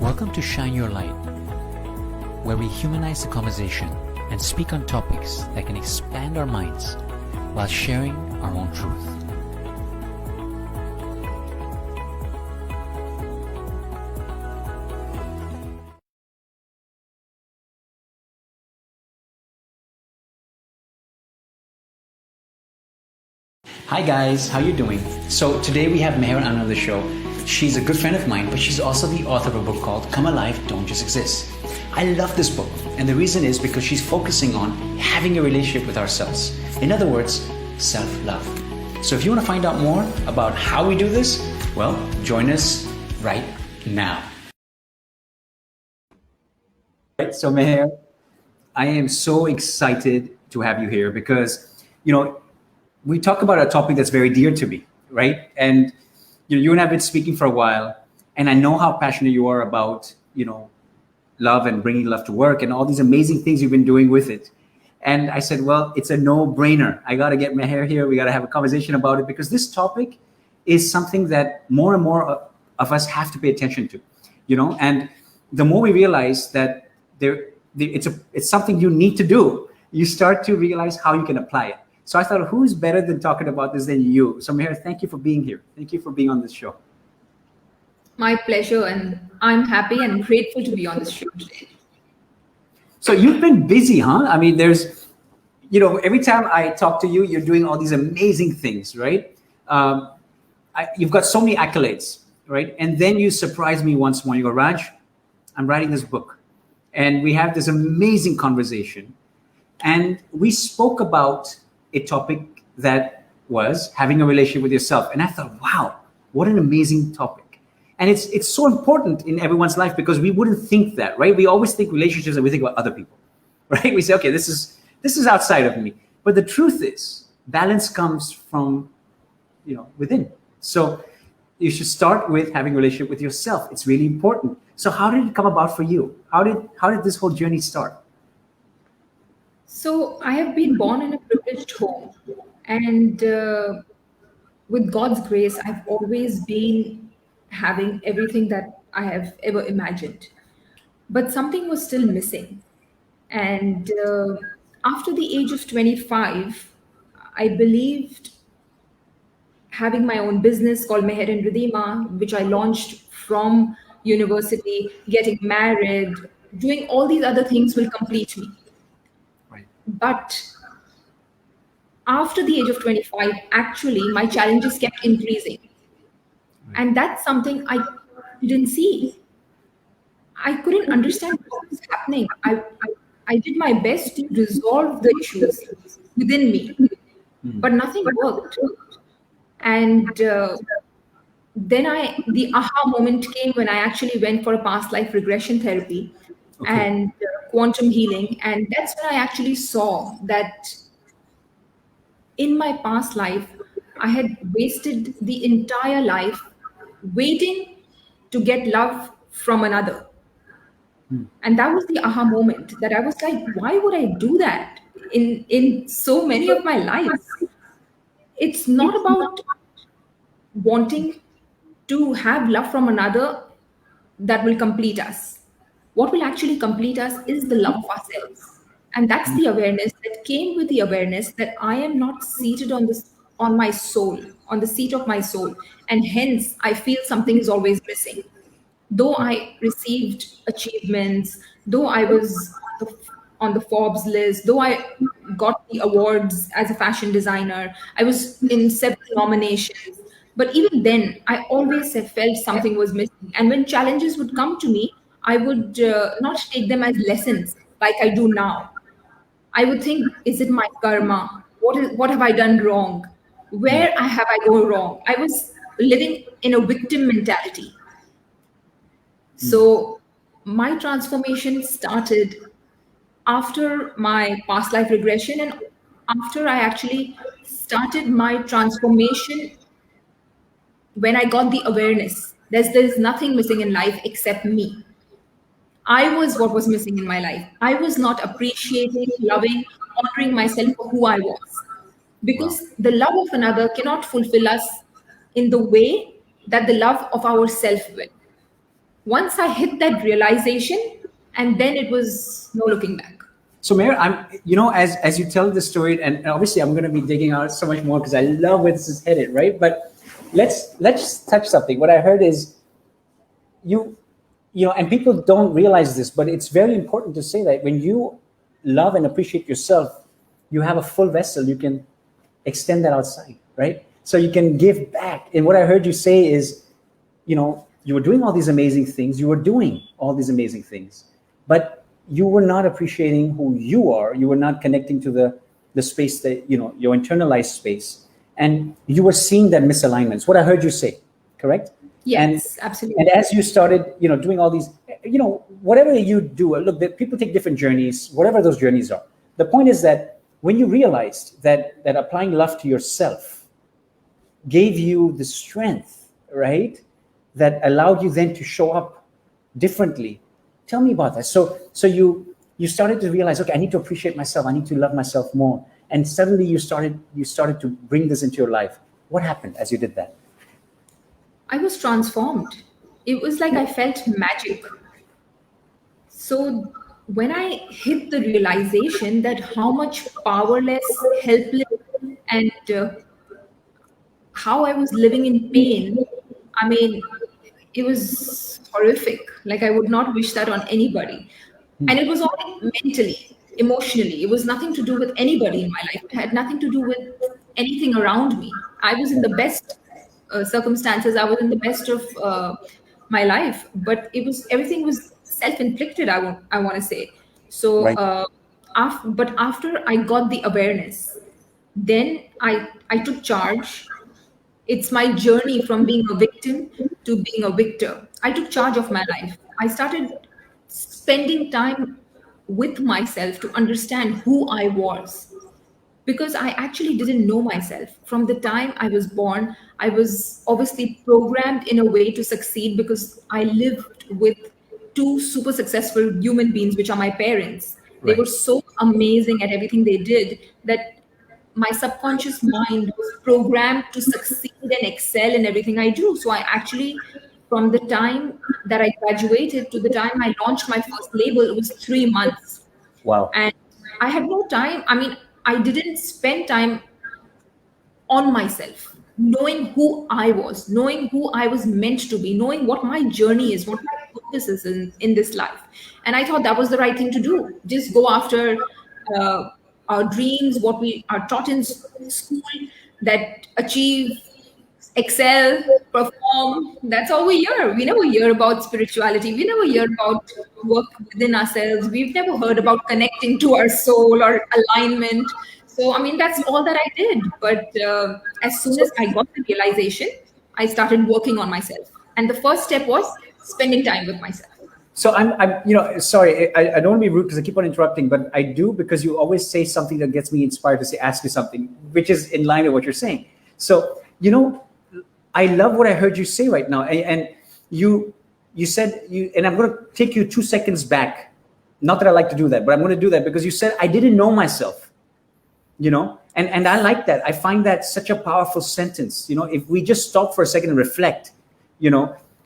Welcome to Shine Your Light, where we humanize the conversation and speak on topics that can expand our minds while sharing our own truth. Hi guys, how you doing? So today we have Meher Anand on the show. She's a good friend of mine, but she's also the author of a book called Come Alive, Don't Just Exist. I love this book, and the reason is because she's focusing on having a relationship with ourselves. In other words, self-love. So if you want to find out more about how we do this, well, join us right now. Right, so Meher, I am so excited to have you here because, we talk about a topic that's very dear to me, right? And you and I have been speaking for a while, and I know how passionate you are about, love and bringing love to work and all these amazing things you've been doing with it. And I said, well, it's a no-brainer. I got to get Meher here. We got to have a conversation about it because this topic is something that more and more of us have to pay attention to, and the more we realize that it's something you need to do, you start to realize how you can apply it. So I thought, who's better than talking about this than you? So Meher, thank you for being here. Thank you for being on this show. My pleasure, and I'm happy and grateful to be on this show today. So you've been busy, huh? I mean, there's, every time I talk to you, you're doing all these amazing things, right? You've got so many accolades, right? And then you surprise me once more. You go, Raj, I'm writing this book. And we have this amazing conversation. And we spoke about a topic that was having a relationship with yourself. And I thought, wow, what an amazing topic. And it's so important in everyone's life because we wouldn't think that, right? We always think relationships and we think about other people, right? We say, okay, this is outside of me. But the truth is, balance comes from, within. So you should start with having a relationship with yourself. It's really important. So how did it come about for you? How did this whole journey start? So I have been born in a privileged home, and with God's grace, I've always been having everything that I have ever imagined. But something was still missing. And after the age of 25, I believed having my own business called Meher and Ridhima, which I launched from university, getting married, doing all these other things will complete me. But after the age of 25, actually, my challenges kept increasing. And that's something I didn't see. I couldn't understand what was happening. I did my best to resolve the issues within me, but nothing worked. And then the aha moment came when I actually went for a past life regression therapy. Okay. And quantum healing. And that's when I actually saw that in my past life, I had wasted the entire life waiting to get love from another. And that was the aha moment that I was like, why would I do that in so many of my lives? It's not about wanting to have love from another that will complete us. What will actually complete us is the love of ourselves. And that's the awareness that came with the awareness that I am not seated on my soul, on the seat of my soul. And hence, I feel something is always missing. Though I received achievements, though I was on the Forbes list, though I got the awards as a fashion designer, I was in several nominations. But even then, I always have felt something was missing. And when challenges would come to me, I would not take them as lessons like I do now. I would think, is it my karma? What have I done wrong? Where have I gone wrong? I was living in a victim mentality. So my transformation started after my past life regression and after I actually started my transformation when I got the awareness there's nothing missing in life except me. I was what was missing in my life. I was not appreciating, loving, honoring myself for who I was. Because the love of another cannot fulfill us in the way that the love of ourself will. once I hit that realization, and then it was no looking back. So, Mayor, as you tell the story, and obviously I'm going to be digging out so much more because I love where this is headed, right? But let's touch something. What I heard is you, and people don't realize this, but it's very important to say that when you love and appreciate yourself, you have a full vessel. You can extend that outside, right? So you can give back. And what I heard you say is, you were doing all these amazing things. You were doing all these amazing things, but you were not appreciating who you are. You were not connecting to the space that, your internalized space. And you were seeing that misalignments. What I heard you say, correct? Yes, absolutely. And as you started, doing all these, whatever you do, look, people take different journeys, whatever those journeys are. The point is that when you realized that applying love to yourself gave you the strength, right, that allowed you then to show up differently. Tell me about that. So you started to realize, okay, I need to appreciate myself. I need to love myself more. And suddenly you started to bring this into your life. What happened as you did that? I was transformed. It was like I felt magic. So when I hit the realization that how much powerless, helpless, and how I was living in pain, I mean, it was horrific. Like, I would not wish that on anybody. And it was all mentally, emotionally. It was nothing to do with anybody in my life. It had nothing to do with anything around me. I was in the best circumstances. I was in the best of my life, but everything was self-inflicted. I want to say. So, Right. but after I got the awareness, then I took charge. It's my journey from being a victim to being a victor. I took charge of my life. I started spending time with myself to understand who I was, because I actually didn't know myself. From the time I was born, I was obviously programmed in a way to succeed because I lived with two super successful human beings, which are my parents. They were Right. so amazing at everything they did that my subconscious mind was programmed to succeed and excel in everything I do. So I actually, from the time that I graduated to the time I launched my first label, it was 3 months. Wow. And I had no time. I mean, I didn't spend time on myself, knowing who I was, knowing who I was meant to be, knowing what my journey is, what my purpose is in this life. And I thought that was the right thing to do. Just go after uh, our dreams, what we are taught in school, that achieve, excel, perform. That's all we hear. We never hear about spirituality. We never hear about work within ourselves. We've never heard about connecting to our soul or alignment. So, I mean, that's all that I did. But as soon as I got the realization, I started working on myself. And the first step was spending time with myself. So sorry, I don't want to be rude because I keep on interrupting, but I do because you always say something that gets me inspired to say, ask you something, which is in line with what you're saying. So, I love what I heard you say right now. And you said and I'm going to take you 2 seconds back. Not that I like to do that, but I'm going to do that because you said, I didn't know myself, and I like that. I find that such a powerful sentence. If we just stop for a second and reflect,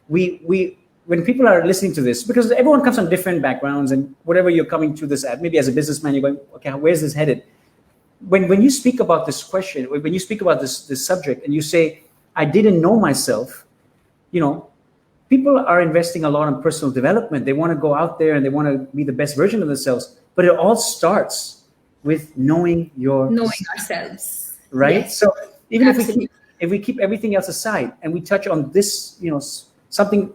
we when people are listening to this, because everyone comes from different backgrounds and whatever you're coming to this at, maybe as a businessman, you're going, okay, where's this headed? When you speak about this question, when you speak about this subject and you say, I didn't know myself, people are investing a lot in personal development. They want to go out there and they want to be the best version of themselves, but it all starts with knowing Ourselves. right? Yes, So even absolutely. if we keep everything else aside and we touch on this, something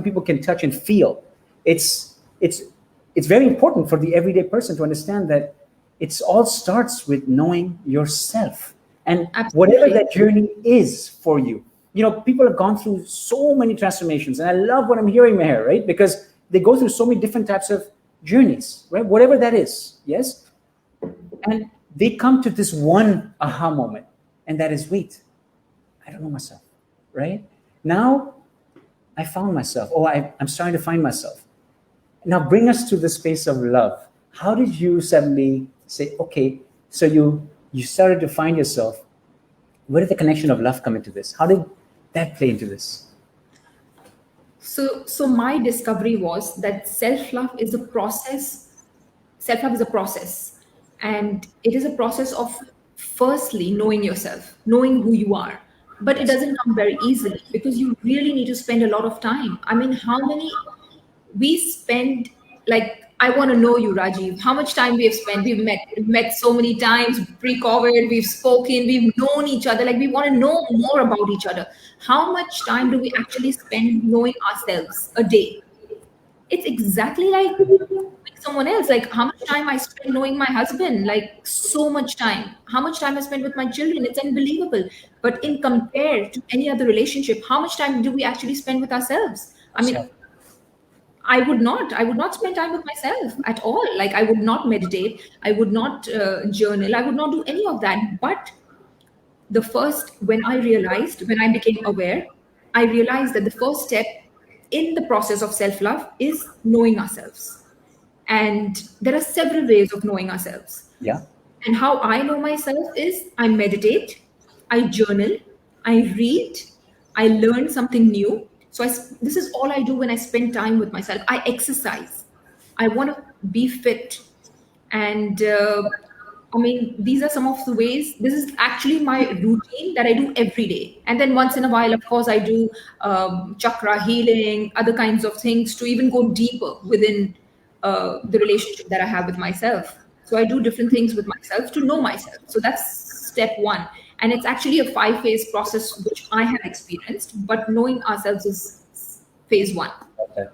people can touch and feel, it's very important for the everyday person to understand that it's all starts with knowing yourself and whatever Absolutely. that journey is for you. People have gone through so many transformations, and I love what I'm hearing, Meher, right? Because they go through so many different types of journeys, right? Whatever that is, yes? And they come to this one aha moment, and that is, wait, I don't know myself, right? Now I found myself. Oh, I'm starting to find myself. Now bring us to the space of love. How did you suddenly say, okay, so you started to find yourself? Where did the connection of love come into this? How did that play into this? So my discovery was that self-love is a process. Self-love is a process, and it is a process of firstly knowing yourself, knowing who you are. But it Yes. doesn't come very easily because you really need to spend a lot of time. I mean, how many we spend, like, I want to know you, Rajiv, how much time we have spent. We've met so many times pre-COVID, we've spoken, we've known each other, like we want to know more about each other. How much time do we actually spend knowing ourselves a day? It's exactly like someone else. Like, how much time I spend knowing my husband, like so much time. How much time I spend with my children, it's unbelievable. But in compare to any other relationship, how much time do we actually spend with ourselves? I mean, So, I would not spend time with myself at all. Like, I would not meditate, I would not journal, I would not do any of that. But the first when I became aware, I realized that the first step in the process of self love is knowing ourselves. And there are several ways of knowing ourselves. yeah. And how I know myself is I meditate, I journal, I read, I learn something new. So this is all I do when I spend time with myself. I exercise. I want to be fit. And I mean, these are some of the ways. This is actually my routine that I do every day. And then once in a while, of course, I do chakra healing, other kinds of things to even go deeper within the relationship that I have with myself. So I do different things with myself to know myself. So that's step one. And it's actually a 5 phase process, which I have experienced, but knowing ourselves is phase one. That.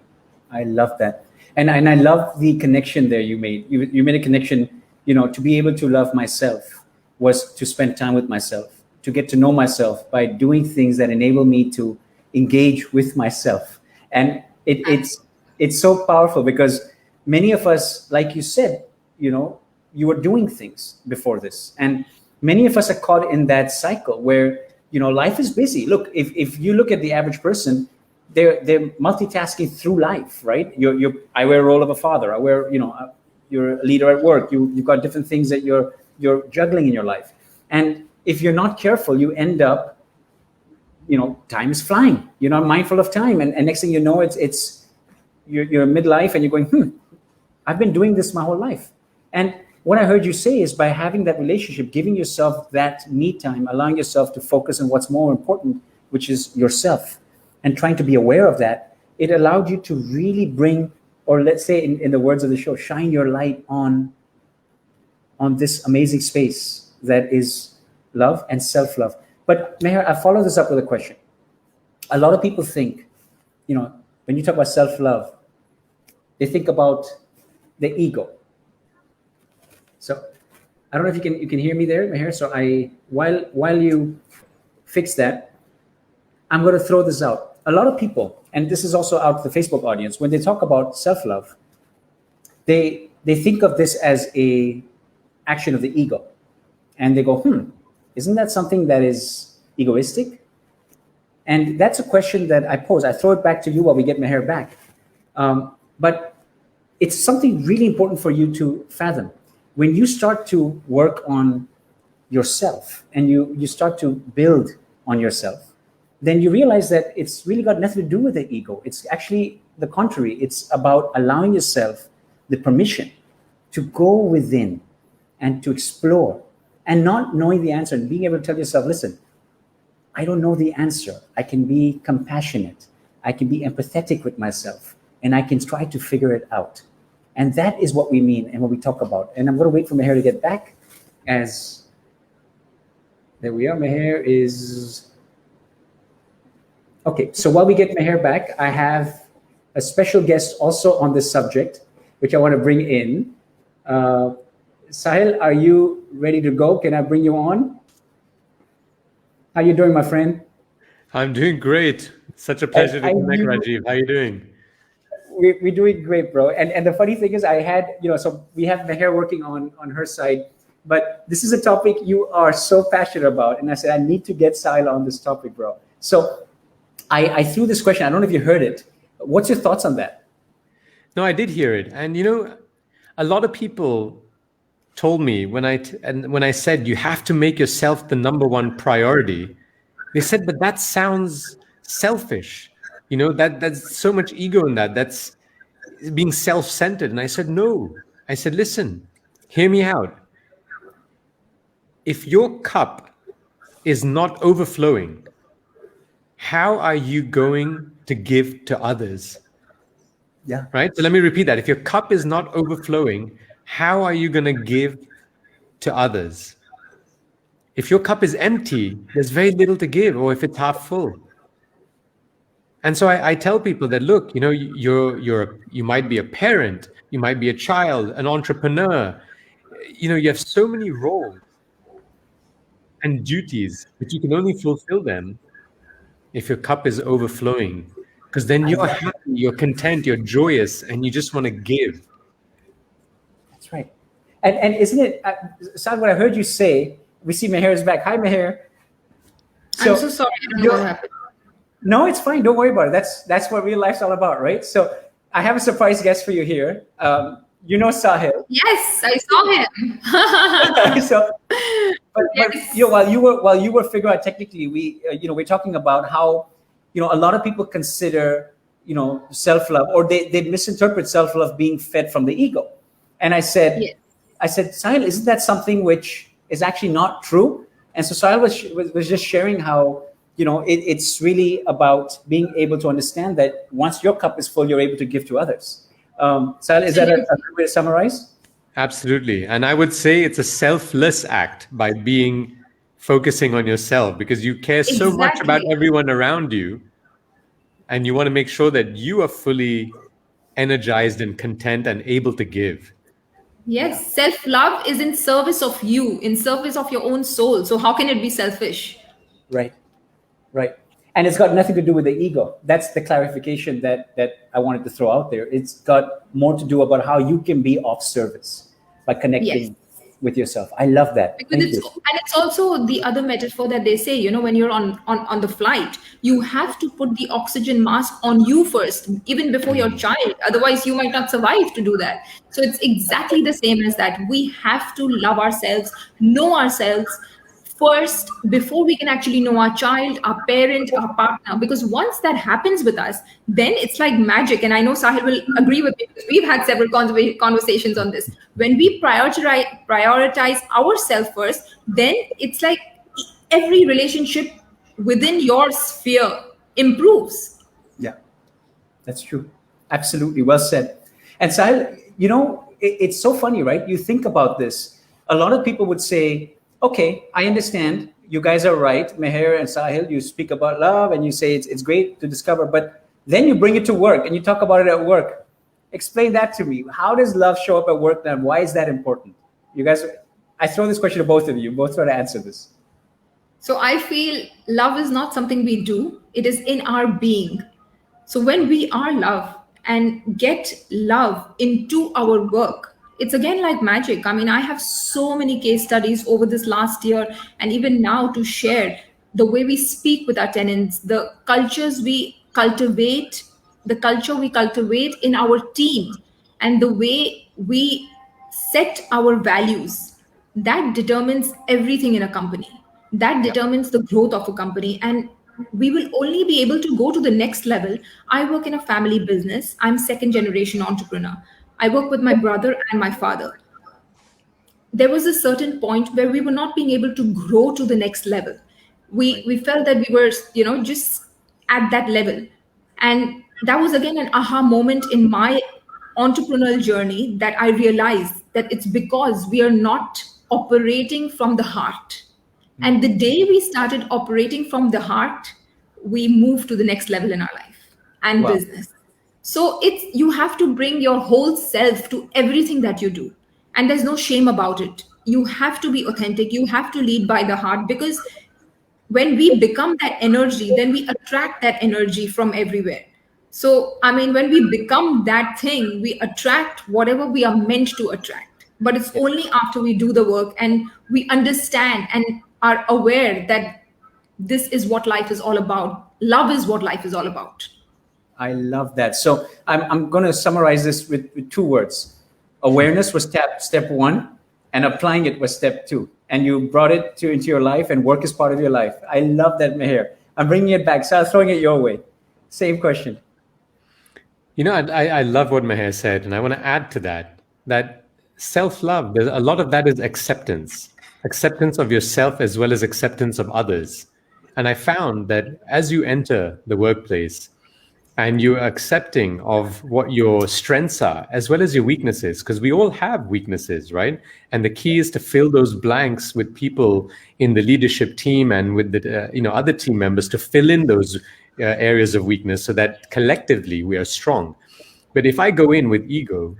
I love that, and I love the connection there you made. You made a connection. To be able to love myself was to spend time with myself, to get to know myself by doing things that enable me to engage with myself, and it's so powerful because many of us, like you said, you were doing things before this, and many of us are caught in that cycle where life is busy. Look, if you look at the average person, they're multitasking through life, right? I wear a role of a father. I wear, you're a leader at work. You've got different things that you're juggling in your life, and if you're not careful, you end up, time is flying. You're not mindful of time, and next thing you know, it's you're midlife, and you're going, I've been doing this my whole life. And what I heard you say is by having that relationship, giving yourself that me time, allowing yourself to focus on what's more important, which is yourself, and trying to be aware of that, it allowed you to really bring, or let's say in the words of the show, shine your light on this amazing space that is love and self-love. But Meher, I follow this up with a question. A lot of people think, when you talk about self-love, they think about the ego. So I don't know if you can hear me there, Meher. So while you fix that, I'm going to throw this out. A lot of people, and this is also out to the Facebook audience, when they talk about self-love, they think of this as a action of the ego, and they go, isn't that something that is egoistic? And that's a question that I pose. I throw it back to you while we get Meher back. But it's something really important for you to fathom. When you start to work on yourself and you start to build on yourself, then you realize that it's really got nothing to do with the ego. It's actually the contrary. It's about allowing yourself the permission to go within and to explore, and not knowing the answer and being able to tell yourself, listen, I don't know the answer. I can be compassionate. I can be empathetic with myself, and I can try to figure it out. And that is what we mean and what we talk about. And I'm going to wait for Meher to get back. As there we are. Meher is okay. So while we get Meher back, I have a special guest also on this subject, which I want to bring in. Sahil, are you ready to go? Can I bring you on? How you doing, my friend? I'm doing great. Such a pleasure to connect, Rajiv. How are you doing? We're doing great, bro. And the funny thing is, I had, so we have Meher working on her side, but this is a topic you are so passionate about. And I said, I need to get Sahil on this topic, bro. So I threw this question. I don't know if you heard it. What's your thoughts on that? No, I did hear it. And, a lot of people told me when I said you have to make yourself the number one priority, they said, but that sounds selfish. You know, that's so much ego in that. That's being self-centered. And I said, no. I said, listen, hear me out. If your cup is not overflowing, how are you going to give to others? Yeah. Right? So let me repeat that. If your cup is not overflowing, how are you going to give to others? If your cup is empty, there's very little to give, or if it's half full. And so I tell people that, look, you know, you might be a parent, you might be a child, an entrepreneur. You know, you have so many roles and duties, but you can only fulfill them if your cup is overflowing. Because then you're happy, you're content, you're joyous, and you just want to give. That's right. And isn't it, Saad, what I heard you say, we see Meher is back. Hi, Meher. I'm so sorry. I don't know what happened. No, it's fine. Don't worry about it. That's what real life's all about, right? So I have a surprise guest for you here. You know Sahil. Yes, I saw him. So, but you know, while you were figuring out technically, we're talking about how, you know, a lot of people consider, you know, self-love, or they misinterpret self-love being fed from the ego. And I said, Yes. Sahil, isn't that something which is actually not true? And so Sahil was just sharing how, you know, it's really about being able to understand that once your cup is full, you're able to give to others. Sahil, is that a good way to summarize? Absolutely. And I would say it's a selfless act by focusing on yourself, because you care so much about everyone around you, and you want to make sure that you are fully energized and content and able to give. Yes, self-love is in service of you, in service of your own soul. So how can it be selfish? Right. And it's got nothing to do with the ego. That's the clarification that I wanted to throw out there. It's got more to do about how you can be of service by connecting with yourself. I love that. Because it's also the other metaphor that they say, you know, when you're on the flight, you have to put the oxygen mask on you first, even before your child. Otherwise, you might not survive to do that. So it's exactly the same as that. We have to love ourselves, know ourselves first before we can actually know our child, our parent, our partner. Because once that happens with us, then it's like magic. And I know Sahil will agree with me, because we've had several conversations on this. When we prioritize ourselves first, then it's like every relationship within your sphere improves. Yeah, that's true. Absolutely. Well said. And Sahil, you know, it's so funny, right? You think about this. A lot of people would say, okay, I understand. You guys are right. Meher and Sahil, you speak about love and you say it's great to discover, but then you bring it to work and you talk about it at work. Explain that to me. How does love show up at work then? Why is that important? You guys, I throw this question to both of you. Both try to answer this. So I feel love is not something we do. It is in our being. So when we are love and get love into our work, it's again like magic. I mean, I have so many case studies over this last year and even now to share the way we speak with our tenants, the cultures we cultivate, the culture we cultivate in our team, and the way we set our values. That determines everything in a company. That determines the growth of a company. And we will only be able to go to the next level. I work in a family business. I'm second generation entrepreneur. I work with my brother and my father. There was a certain point where we were not being able to grow to the next level. We felt that we were, you know, just at that level. And that was again an aha moment in my entrepreneurial journey, that I realized that it's because we are not operating from the heart. And the day we started operating from the heart, we moved to the next level in our life and business. So you have to bring your whole self to everything that you do. And there's no shame about it. You have to be authentic. You have to lead by the heart, because when we become that energy, then we attract that energy from everywhere. So, I mean, when we become that thing, we attract whatever we are meant to attract. But it's only after we do the work and we understand and are aware that this is what life is all about. Love is what life is all about. I love that. So I'm going to summarize this with two words. Awareness was step one, and applying it was step two. And you brought it into your life, and work is part of your life. I love that, Meher. I'm bringing it back. So I'm throwing it your way. Same question. You know, I love what Meher said, and I want to add to that, that self-love, there's a lot of that is acceptance, acceptance of yourself as well as acceptance of others. And I found that as you enter the workplace and you're accepting of what your strengths are as well as your weaknesses, because we all have weaknesses, right? And the key is to fill those blanks with people in the leadership team and with the other team members to fill in those areas of weakness so that collectively we are strong. But if I go in with ego,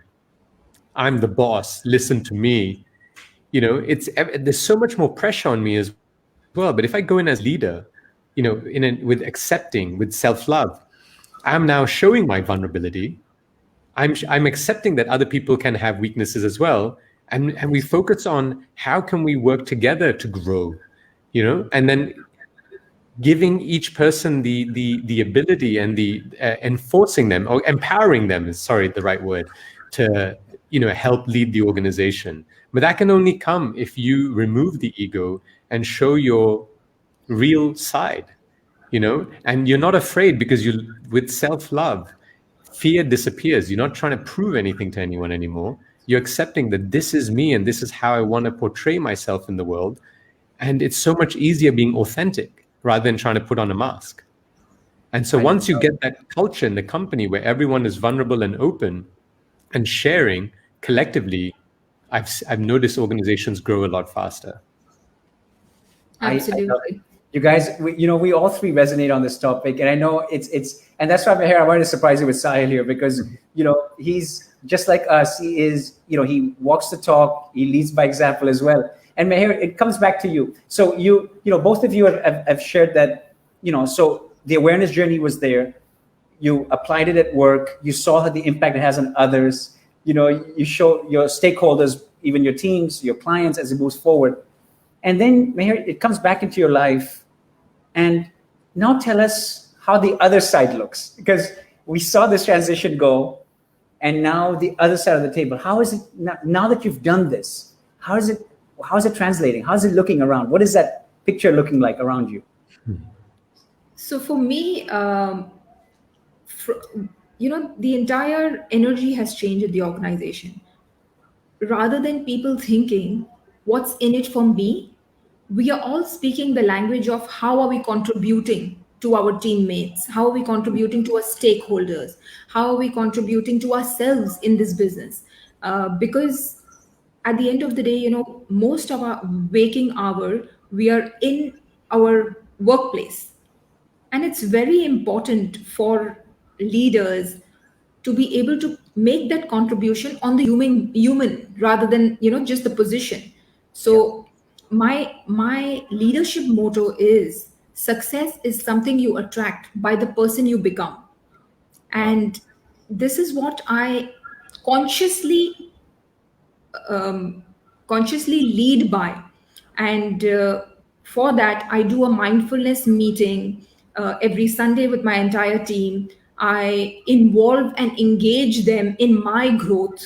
I'm the boss, listen to me, there's so much more pressure on me as well. But if I go in as leader, with accepting, with self-love, I'm now showing my vulnerability. I'm accepting that other people can have weaknesses as well. And we focus on how can we work together to grow, and then giving each person the ability and the enforcing them or empowering them is the right word to help lead the organization. But that can only come if you remove the ego and show your real side, and you're not afraid, because with self-love, fear disappears. You're not trying to prove anything to anyone anymore. You're accepting that this is me and this is how I want to portray myself in the world. And it's so much easier being authentic rather than trying to put on a mask. And so once you get that culture in the company where everyone is vulnerable and open and sharing collectively, I've noticed organizations grow a lot faster. Absolutely. You guys, we all three resonate on this topic, and I know and that's why I'm here. I wanted to surprise you with Sahil here, because he's just like us. He is, he walks the talk, he leads by example as well. And Meher, it comes back to you. So both of you have shared that, so the awareness journey was there. You applied it at work. You saw the impact it has on others. You show your stakeholders, even your teams, your clients, as it moves forward. And then, Meher, it comes back into your life. And now tell us how the other side looks, because we saw this transition go, and now the other side of the table. How is it now that you've done this? How is it translating? How is it looking around? What is that picture looking like around you? So for me, the entire energy has changed in the organization. Rather than people thinking, what's in it for me? We are all speaking the language of how are we contributing to our teammates? How are we contributing to our stakeholders? How are we contributing to ourselves in this business? Because at the end of the day, most of our waking hour, we are in our workplace. And it's very important for leaders to be able to make that contribution on the human rather than just the position. So my leadership motto is, success is something you attract by the person you become. And this is what I consciously lead by. And for that, I do a mindfulness meeting every Sunday with my entire team. I involve and engage them in my growth.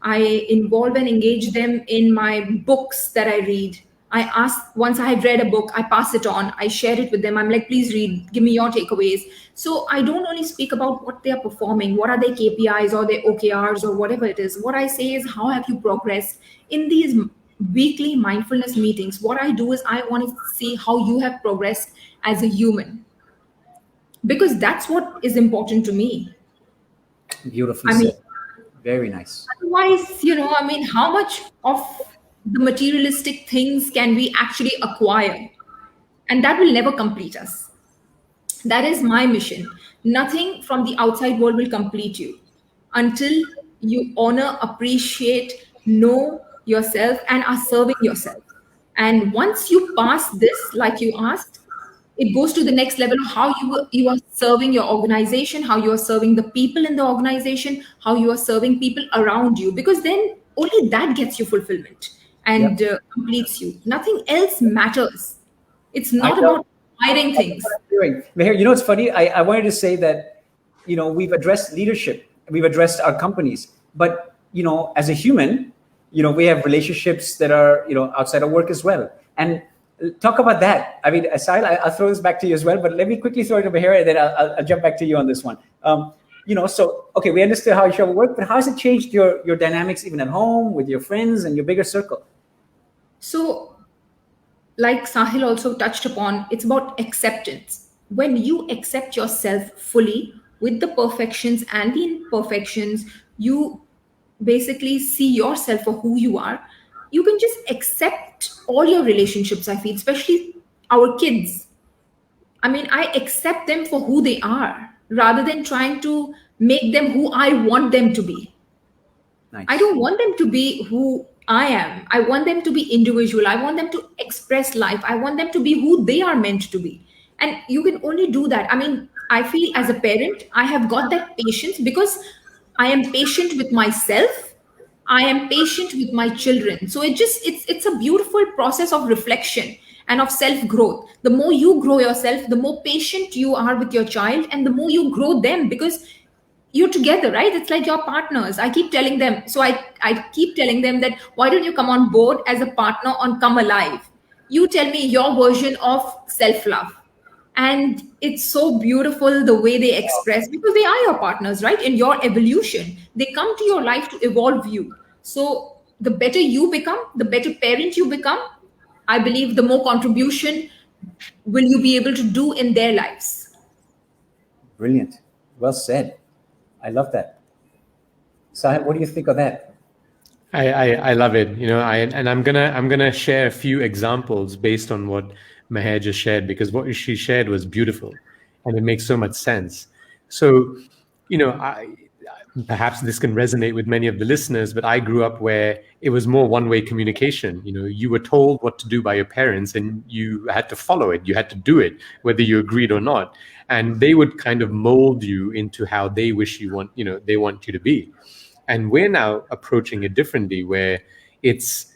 I involve and engage them in my books that I read. I ask, once I have read a book, I pass it on, I share it with them. I'm like, please read, give me your takeaways. So I don't only speak about what they are performing, what are their KPIs or their OKRs or whatever it is. What I say is, how have you progressed in these weekly mindfulness meetings? What I do is I want to see how you have progressed as a human, because that's what is important to me. Beautifully said. Very nice. Otherwise, how much of the materialistic things can we actually acquire? And that will never complete us. That is my mission. Nothing from the outside world will complete you until you honor, appreciate, know yourself, and are serving yourself. And once you pass this, like you asked, it goes to the next level of how you are serving your organization, how you are serving the people in the organization, how you are serving people around you, because then only that gets you fulfillment and completes you. Nothing else matters. It's not about acquiring things. Meher, it's funny. I wanted to say that, we've addressed leadership, we've addressed our companies, but, as a human, we have relationships that are, outside of work as well. And talk about that. I mean, Sahil, I'll throw this back to you as well, but let me quickly throw it over here, and then I'll jump back to you on this one. So okay, we understood how Isha work, but how has it changed your dynamics even at home with your friends and your bigger circle? So, like Sahil also touched upon, it's about acceptance. When you accept yourself fully with the perfections and the imperfections, you basically see yourself for who you are. You can just accept all your relationships, I feel, especially our kids. I mean, I accept them for who they are rather than trying to make them who I want them to be. Nice. I don't want them to be who I am. I want them to be individual. I want them to express life. I want them to be who they are meant to be. And you can only do that. I mean, I feel as a parent, I have got that patience because I am patient with myself. I am patient with my children. So it's a beautiful process of reflection and of self growth. The more you grow yourself, the more patient you are with your child, and the more you grow them, because you're together, right? It's like your partners. I keep telling them. So I keep telling them that, why don't you come on board as a partner on Come Alive? You tell me your version of self-love. And it's so beautiful the way they express, because they are your partners, right? In your evolution, they come to your life to evolve you. So the better you become, the better parent you become, I believe the more contribution will you be able to do in their lives. Brilliant. Well said. I love that. Sahil, what do you think of that? I love it. I'm gonna share a few examples based on what Meher just shared, because what she shared was beautiful, and it makes so much sense. So, perhaps this can resonate with many of the listeners, but I grew up where it was more one-way communication. You were told what to do by your parents, and you had to follow it. You had to do it, whether you agreed or not. And they would kind of mold you into how they wish they want you to be. And we're now approaching it differently, where it's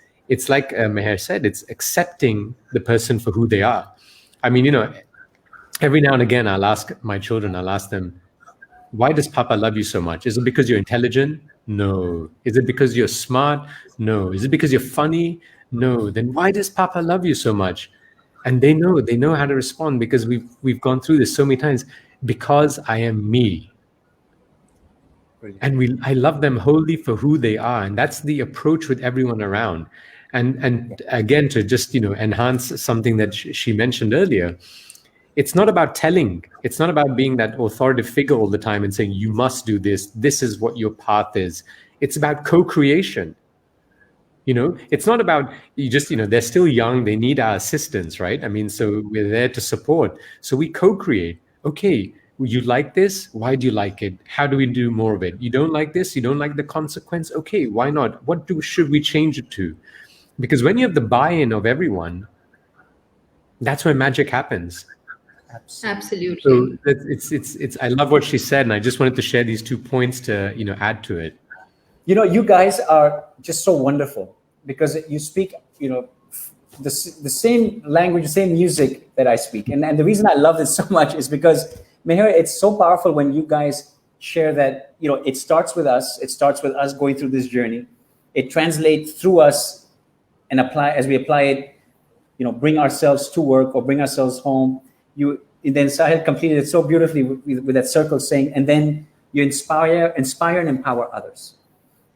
like Meher said, it's accepting the person for who they are. I mean, every now and again, I'll ask my children, why does Papa love you so much? Is it because you're intelligent? No. Is it because you're smart? No. Is it because you're funny? No. Then why does Papa love you so much? And they know how to respond, because we've gone through this so many times. Because I am me. Brilliant. And I love them wholly for who they are. And that's the approach with everyone around. And again, to just, enhance something that she mentioned earlier, it's not about telling. It's not about being that authoritative figure all the time and saying, you must do this. This is what your path is. It's about co-creation. It's not about they're still young. They need our assistance, right? I mean, so we're there to support. So we co-create. Okay, you like this? Why do you like it? How do we do more of it? You don't like this? You don't like the consequence? Okay, why not? Should we change it to? Because when you have the buy-in of everyone, that's where magic happens. Absolutely. So it's I love what she said, and I just wanted to share these 2 points to add to it. You guys are just so wonderful, because you speak the same language, the same music that I speak, and the reason I love this so much is because, Meher, it's so powerful when you guys share that it starts with us. It starts with us going through this journey. It translates through us, and as we apply it, bring ourselves to work or bring ourselves home. Then Sahil completed it so beautifully with that circle saying, and then you inspire and empower others.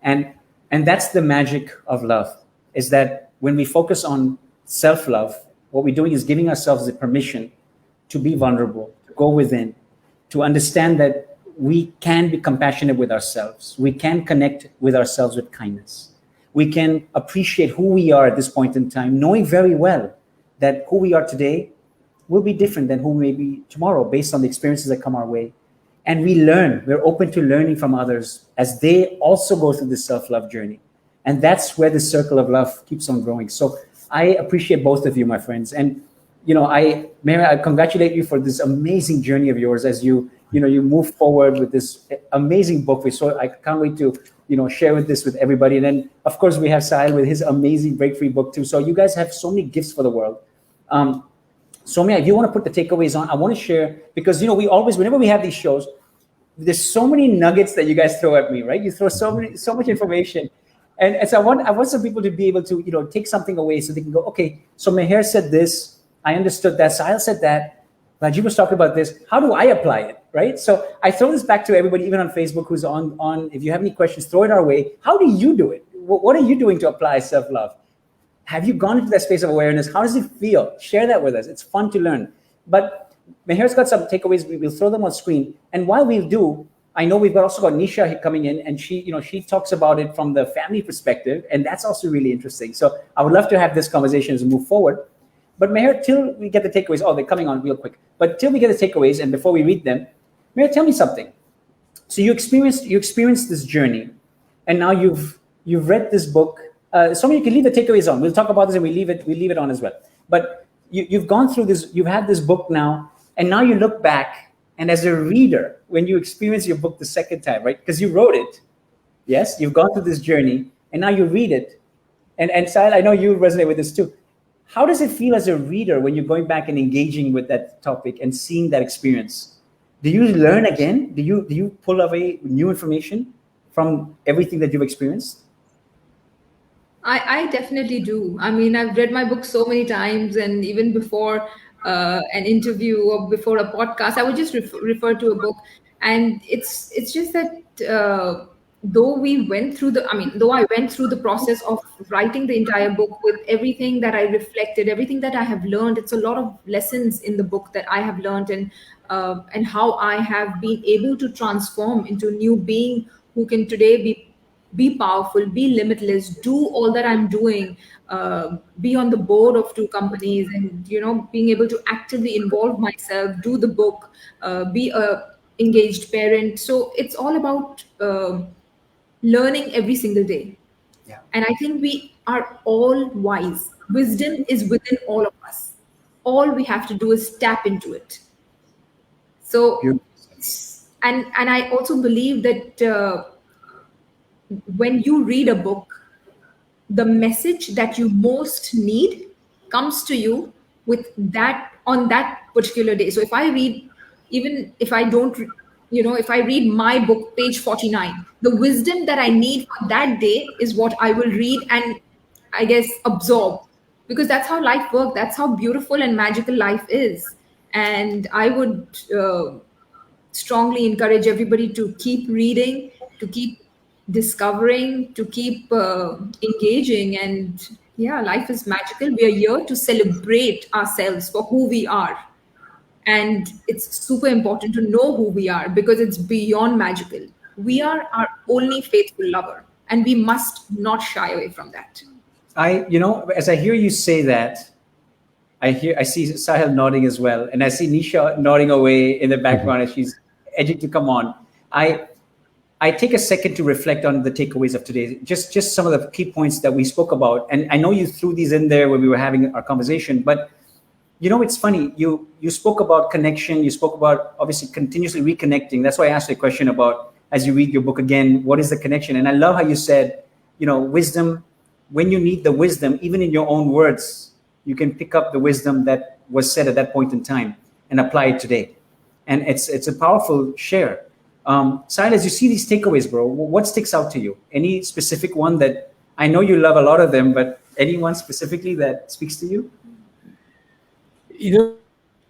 And that's the magic of love, is that when we focus on self-love, what we're doing is giving ourselves the permission to be vulnerable, to go within, to understand that we can be compassionate with ourselves. We can connect with ourselves with kindness. We can appreciate who we are at this point in time, knowing very well that who we are today will be different than who we may be tomorrow based on the experiences that come our way. And we're open to learning from others as they also go through this self-love journey. And that's where the circle of love keeps on growing. So I appreciate both of you, my friends. And, Meher, I congratulate you for this amazing journey of yours as you move forward with this amazing book. I can't wait to, share this with everybody. And then, of course, we have Sahil with his amazing Break Free book too. So you guys have so many gifts for the world. Soumya, if you want to put the takeaways on, I want to share, because we always, whenever we have these shows, there's so many nuggets that you guys throw at me, right? You throw so much information, And so I want some people to be able to, take something away so they can go, okay, so Meher said this, I understood that, Sahil said that, Rajiv was talking about this. How do I apply it, right? So I throw this back to everybody, even on Facebook, who's on. If you have any questions, throw it our way. How do you do it? What are you doing to apply self-love? Have you gone into that space of awareness? How does it feel? Share that with us. It's fun to learn. But Meher's got some takeaways. We'll throw them on screen. And while we do, I know we've also got Nisha coming in, and she talks about it from the family perspective, and that's also really interesting. So I would love to have this conversation as we move forward. But Meher, till we get the takeaways, they're coming on real quick. But till we get the takeaways, and before we read them, Meher, tell me something. So you experienced this journey, and now you've read this book. So you can leave the takeaways on. We'll talk about this, and we leave it on as well. But you've gone through this. You've had this book now, and now you look back, and as a reader, when you experience your book the second time, right? Because you wrote it, yes, you've gone through this journey, and now you read it. And Sahil, I know you resonate with this too. How does it feel as a reader when you're going back and engaging with that topic and seeing that experience? Do you learn again? Do you pull away new information from everything that you've experienced? I definitely do. I mean, I've read my book so many times, and even before an interview or before a podcast, I would just refer to a book. And it's just that though I went through the process of writing the entire book with everything that I reflected, everything that I have learned, it's a lot of lessons in the book that I have learned, and how I have been able to transform into a new being who can today be powerful, be limitless, do all that I'm doing, be on the board of 2 companies, and being able to actively involve myself, do the book, be a engaged parent. So it's all about learning every single day. Yeah. And I think we are all wise. Wisdom is within all of us. All we have to do is tap into it. So, and I also believe that when you read a book, the message that you most need comes to you with that on that particular day. So if I read, even if I don't, if I read my book, page 49, the wisdom that I need for that day is what I will read and, I guess, absorb, because that's how life works. That's how beautiful and magical life is. And I would strongly encourage everybody to keep reading, to keep discovering, to keep engaging. And yeah, life is magical. We are here to celebrate ourselves for who we are. And it's super important to know who we are, because it's beyond magical. We are our only faithful lover, and we must not shy away from that. As I hear you say that, I see Sahil nodding as well, and I see Nisha nodding away in the background as she's edging to come on. I take a second to reflect on the takeaways of today, just some of the key points that we spoke about. And I know you threw these in there when we were having our conversation, but it's funny. You spoke about connection. You spoke about obviously continuously reconnecting. That's why I asked you a question about, as you read your book again, what is the connection? And I love how you said, wisdom, when you need the wisdom, even in your own words, you can pick up the wisdom that was said at that point in time and apply it today. And it's a powerful share. Sahil, as you see these takeaways, bro, what sticks out to you? Any specific one that, I know you love a lot of them, but any one specifically that speaks to you?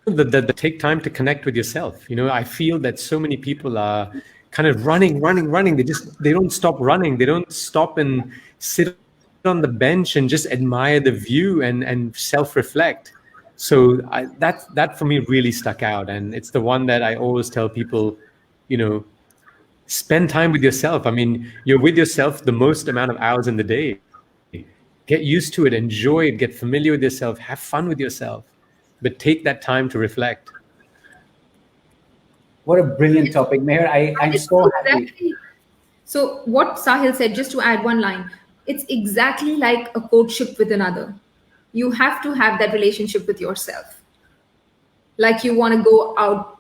The take time to connect with yourself. I feel that so many people are kind of running. They don't stop running. They don't stop and sit on the bench and just admire the view and self-reflect. So that for me really stuck out. And it's the one that I always tell people, spend time with yourself. I mean, you're with yourself the most amount of hours in the day. Get used to it, enjoy it, get familiar with yourself, have fun with yourself, but take that time to reflect. What a brilliant topic, Meher. I'm so happy. So what Sahil said, just to add one line, it's exactly like a courtship with another. You have to have that relationship with yourself. Like you want to go out,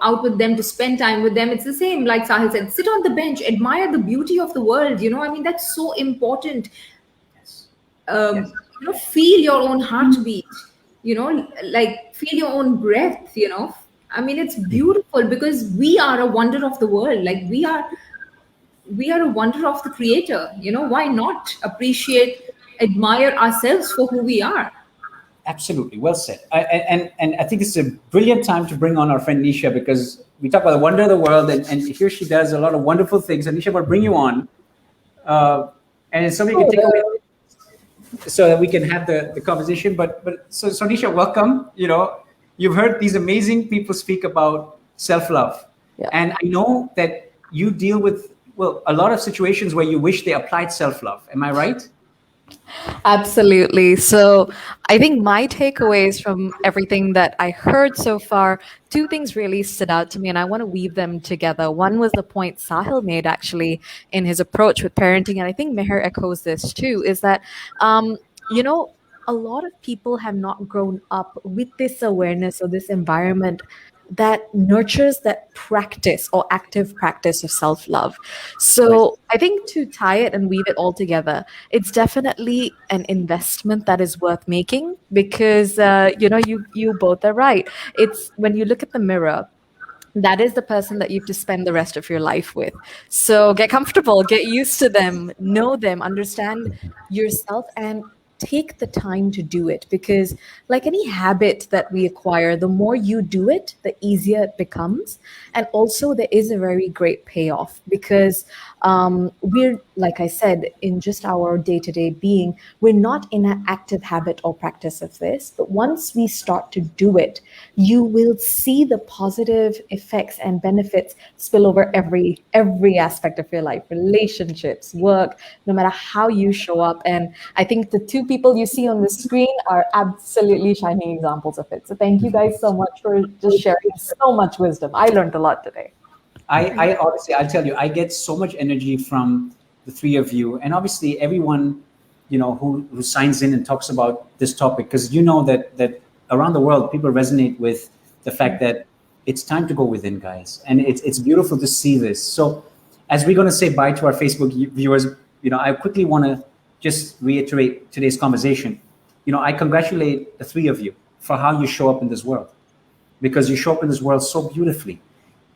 out with them, to spend time with them. It's the same, like Sahil said, sit on the bench, admire the beauty of the world. That's so important. Yes. Feel your own heartbeat, like feel your own breath, it's beautiful, because we are a wonder of the world. Like we are we are a wonder of the creator. Why not appreciate, admire ourselves for who we are? Absolutely, well said. And I think it's a brilliant time to bring on our friend Nisha, because we talk about the wonder of the world, and here she does a lot of wonderful things. And Nisha, I'm going to bring you on, and somebody can take away so that we can have the conversation. But so Nisha, welcome. You've heard these amazing people speak about self-love, Yeah. and I know that you deal with a lot of situations where you wish they applied self-love. Am I right? Absolutely. So I think my takeaways from everything that I heard so far, two things really stood out to me, and I want to weave them together. One was the point Sahil made actually in his approach with parenting, and I think Meher echoes this too, is that, you know, a lot of people have not grown up with this awareness or this environment that nurtures that practice or active practice of self love. So I think to tie it and weave it all together, it's definitely an investment that is worth making because you both are right. It's when you look at the mirror, that is the person that you have to spend the rest of your life with. So get comfortable, get used to them, know them, understand yourself, and take the time to do it, because like any habit that we acquire, the more you do it, the easier it becomes. And also there is a very great payoff because we're, like I said, in just our day-to-day being, we're not in an active habit or practice of this, but once we start to do it, you will see the positive effects and benefits spill over every aspect of your life, relationships, work, no matter how you show up. And I think the two people you see on the screen are absolutely shining examples of it. So thank you guys so much for just sharing so much wisdom. I learned a lot today. I honestly, I'll tell you, I get so much energy from the three of you, and obviously everyone, who signs in and talks about this topic, because that around the world people resonate with the fact that it's time to go within, guys, and it's beautiful to see this. So, as we're going to say bye to our Facebook viewers, I quickly want to just reiterate today's conversation. I congratulate the three of you for how you show up in this world, because you show up in this world so beautifully.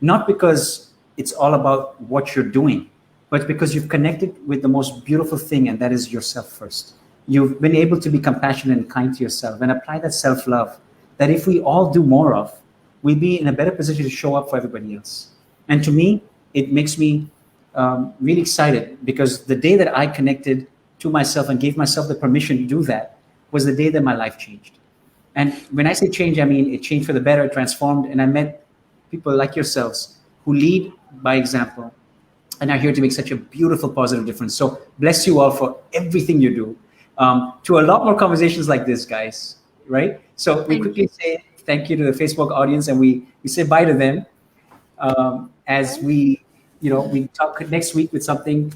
Not because it's all about what you're doing, but because you've connected with the most beautiful thing, and that is yourself first. You've been able to be compassionate and kind to yourself and apply that self-love that if we all do more of, we'll be in a better position to show up for everybody else. And to me, it makes me really excited, because the day that I connected to myself and gave myself the permission to do that was the day that my life changed. And when I say change, I mean it changed for the better, transformed, and I met people like yourselves who lead by example and are here to make such a beautiful, positive difference. So bless you all for everything you do. To a lot more conversations like this, guys, right? So we quickly say thank you to the Facebook audience, and we say bye to them as we talk next week with something